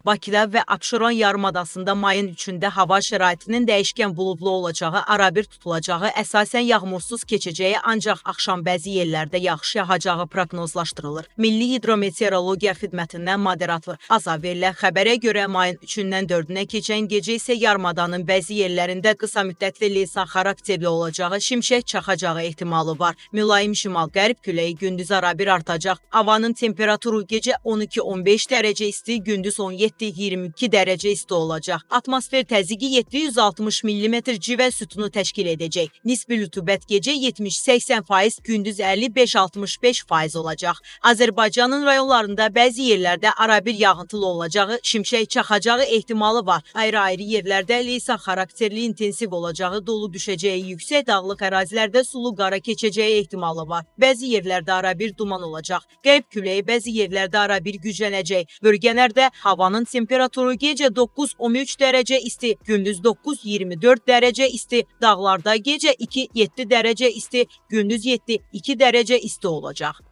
Bakıda və Abşeron yarımadasında mayın 3-də hava şəraitinin dəyişkən buludlu olacağı, arabir tutulacağı, əsasən yağmursuz keçəcəyi, ancaq axşam bəzi yerlərdə yağış yağacağı proqnozlaşdırılır. Milli Hidrometeorologiya Xidmətindən moderator Azar verilən xəbərə görə mayın 3-dən 4-nə keçən gecə isə yarımadanın bəzi yerlərində qısa müddətli leysan xarakterli olacağı, şimşək çaxacağı ehtimalı var. Mülayim şimal-qərb küləyi gündüz arabir artacaq. Havanın temperaturu gecə 12-15 dərəcə isti, gündüz 17-22 dərəcə isti olacaq. Atmosfer təzyiqi 760 mm civə sütunu təşkil edəcək. Nisbi rütubət gecə 70-80%, gündüz 55-65% olacaq. Azərbaycanın rayonlarında bəzi yerlərdə arabir yağıntılı olacağı, şimşək çaxacağı ehtimalı var. Ayrı-ayrı yerlərdə leysan xarakterli intensiv olacağı, dolu düşəcəyi, yüksək dağlıq ərazilərdə sulu qara keçəcəyi ehtimalı var. Bəzi yerlərdə arabir duman olacaq. Qərb küləyi bəzi yerlərdə arabir güclənəcək. Bölgələrdə havanın temperaturu gecə 9-13 dərəcə isti, gündüz 9-24 dərəcə isti, dağlarda gecə 2-7 dərəcə isti, gündüz 7-2 dərəcə isti olacaq.